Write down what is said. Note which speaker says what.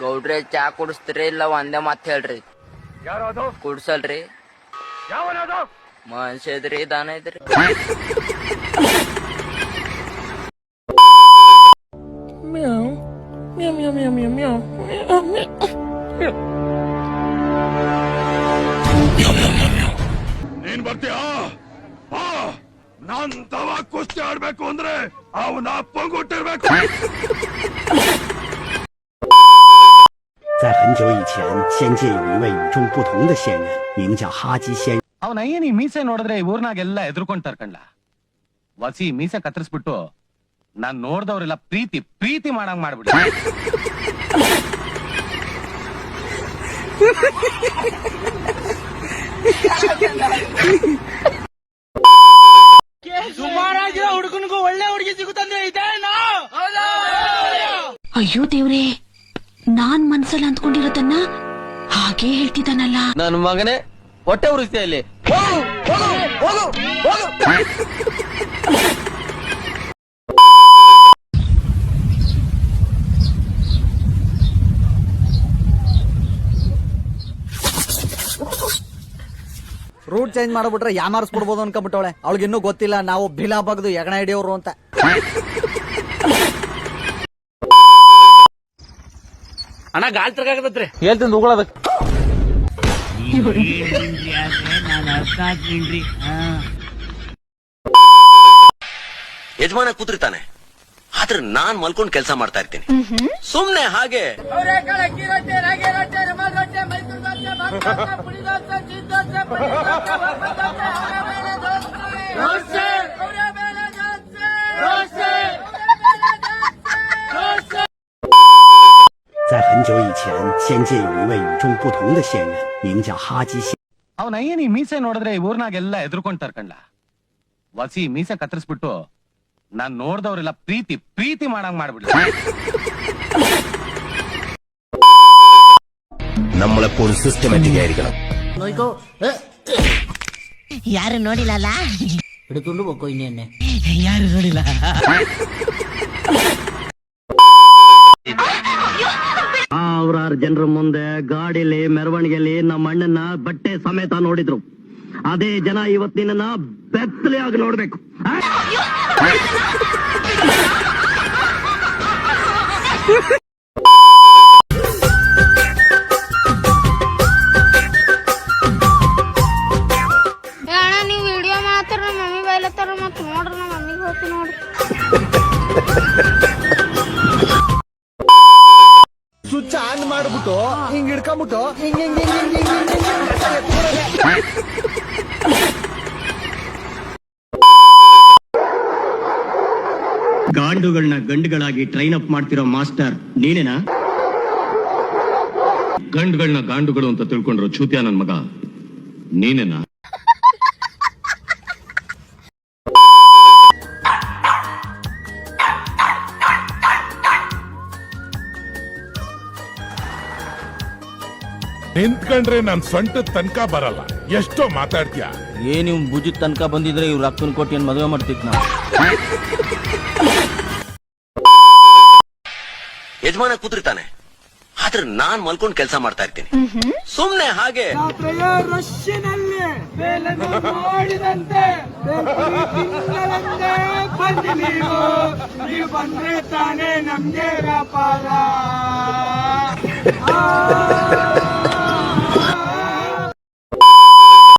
Speaker 1: ಗೌಡ್ರೆ ಚಾ ಕುಡಿಸ್ತೀರಿ ಇಲ್ಲ ಒಂದೇ ಮಾತ್ ಹೇಳ್ರಿ.
Speaker 2: ಯಾರದು
Speaker 1: ಕುಡ್ಸಲ್ರಿ?
Speaker 2: ಯಾವನದು?
Speaker 1: ಮನುಷ್ಯ ಇದ್ರಿ ದಾನ ಇದ್ರಿ.
Speaker 2: ನೀನ್ ಬರ್ತೀಯಾ? ನಾನ್ ತವ ಕುಸ್ತಿ ಆಡ್ಬೇಕು ಅಂದ್ರೆ ಅವನ ಅಪ್ಪಂಗುಟ್ಟಿರ್ಬೇಕು.
Speaker 3: 在很久以前，仙界有一位与众不同的仙人，名叫哈基仙人。
Speaker 4: ಅವನ ಅಯ್ಯ ನೀ ಮೀಸೆ ನೋಡಿದ್ರೆ ಈ ಊರ್ನಾಗೆಲ್ಲ ಎದುರ್ಕೊಂತಾರ ಕಣ್ಲ. ವಸಿ ಮೀಸೆ ಕತ್ತರಿಸ್ಬಿಟ್ಟು ನಾನ್ ನೋಡ್ದವ್ರೆಲ್ಲ ಪ್ರೀತಿ ಪ್ರೀತಿ ಮಾಡಂಗ್ ಮಾಡ್ಬಿಡಿ.
Speaker 5: ಸುಮಾರಾಗಿರೋ ಹುಡುಗನಿಗೂ ಒಳ್ಳೆ ಹುಡುಗಿ ಸಿಗುತ್ತಂದ್ರೆ ಇದೇನಾ?
Speaker 6: ಅಯ್ಯೋ ದೇವ್ರೆ, ನಾನ್ ಮನ್ಸಲ್ಲಿ ಅಂದ್ಕೊಂಡಿರೋದನ್ನ ಹಾಗೆ ಹೇಳ್ತಿದ್ದಾನಲ್ಲ.
Speaker 5: ನನ್ನ ಮಗನೇ ಹೊಟ್ಟೆ ಉರಿಸ್ತಾ ಇಲ್ಲಿ.
Speaker 7: ರೂಟ್ ಚೇಂಜ್ ಮಾಡ್ಬಿಟ್ರೆ ಯಾಮಾರಿಸ್ಬಿಡ್ಬೋದು ಅನ್ಕೊಂಡ್ಬಿಟ್ಟವಳೆ. ಅವಳಿಗೆ ಇನ್ನೂ ಗೊತ್ತಿಲ್ಲ ನಾವು ಬಿಲಾ ಬಗ್ದು ಎಗಣ ಹಿಡಿಯೋರು ಅಂತ.
Speaker 5: ಅಣ್ಣ ಗಾಳಿ ತಿರ್ಗಾಕತ್ರಿ ಹೇಳ್ತೀನಿ ಉಗುಳದಕ್ಕೆ.
Speaker 8: ಯಜಮಾನ ಕೂತಿರ್ತಾನೆ, ಆದ್ರೆ ನಾನ್ ಮಲ್ಕೊಂಡ್ ಕೆಲಸ ಮಾಡ್ತಾ ಇರ್ತೀನಿ ಸುಮ್ನೆ ಹಾಗೆ.
Speaker 3: 在很久以前，仙界有一位与众不同的仙人，名叫哈基仙。
Speaker 4: ಅವನ ಅಯ್ಯ ನೀ ಮೀಸೆ ನೋಡಿದ್ರೆ ಈ ಊರ್ನಾಗೆಲ್ಲ ಎದುರ್ಕೊಂತಾರ ಕಣ್ಲ. ವಸಿ ಮೀಸೆ ಕತ್ತರಿಸ್ಬಿಟ್ಟು ನಾನ್ ನೋಡ್ದವ್ರೆಲ್ಲ ಪ್ರೀತಿ ಪ್ರೀತಿ ಮಾಡಂಗ್ ಮಾಡ್ಬಿಡಿ.
Speaker 8: നമ്മളെപ്പോഴും സിസ്റ്റമാറ്റിക് ആയിരിക്കണം.
Speaker 6: ಯಾರು ನೋಡಿಲ್ಲ
Speaker 7: ಹಿಡ್ಕೊಂಡು ಹೋಗೋ ಇನ್ನೇನೆ.
Speaker 6: ಯಾರು ನೋಡಿಲ್ಲ.
Speaker 3: ಸಾವಿರಾರು ಜನರ ಮುಂದೆ ಗಾಡಿಲಿ ಮೆರವಣಿಗೆಯಲ್ಲಿ ನಮ್ಮ ಅಣ್ಣನ ಬಟ್ಟೆ ಸಮೇತ ನೋಡಿದ್ರು. ಅದೇ ಜನ ಇವತ್ತಿನ ಬೆತ್ತಲೆಯಾಗಿ ನೋಡ್ಬೇಕು.
Speaker 9: ಅಣ್ಣ ನೀವು ವಿಡಿಯೋ ಮಾಡ್ತಾರ ಮಮ್ಮಿ ಬೈಲತ್ತಾರ ಮತ್ ನೋಡ್ರಿ ನಮ್ಮ ಮಮ್ಮಿಗೆ ಹೋಗ್ತಿ ನೋಡ್ರಿ.
Speaker 7: ಸ್ವಿಚ್ ಆನ್ ಮಾಡ್ಬಿಟ್ಟು ಹಿಂಗ್ ಹಿಡ್ಕೊಂಡ್ಬಿಟ್ಟು
Speaker 3: ಗಾಂಡುಗಳನ್ನ ಗಂಡುಗಳಾಗಿ ಟ್ರೈನ್ ಅಪ್ ಮಾಡ್ತಿರೋ ಮಾಸ್ಟರ್ ನೀನೇನಾ?
Speaker 2: ಗಂಡುಗಳನ್ನ ಗಾಂಡುಗಳು ಅಂತ ತಿಳ್ಕೊಂಡ್ರು ಚೂತ್ಯ ನನ್ ಮಗ ನೀನೇನಾ? ನಿಂತ್ಕೊಂಡ್ರೆ ನನ್ ಸೊಂಟ ತನಕ ಬರಲ್ಲ. ಎಷ್ಟೋ ಮಾತಾಡ್ತೀಯ.
Speaker 5: ನೀವು ಭುಜದ ತನಕ ಬಂದಿದ್ರೆ ಇವ್ರ ಅಕ್ಕನ ಕೊಟ್ಟು ಮದುವೆ ಮಾಡ್ತಿದ್ ನಾವು.
Speaker 8: ಯಜಮಾನ ಕೂತಿರ್ತಾನೆ, ಆದ್ರೆ ನಾನ್ ಮಲ್ಕೊಂಡ್ ಕೆಲಸ ಮಾಡ್ತಾ ಇರ್ತೀನಿ ಸುಮ್ನೆ ಹಾಗೆ.
Speaker 5: ಬಂದ್ರೆ ತಾನೇ ನಮ್ಗೆ ವ್ಯಾಪಾರ.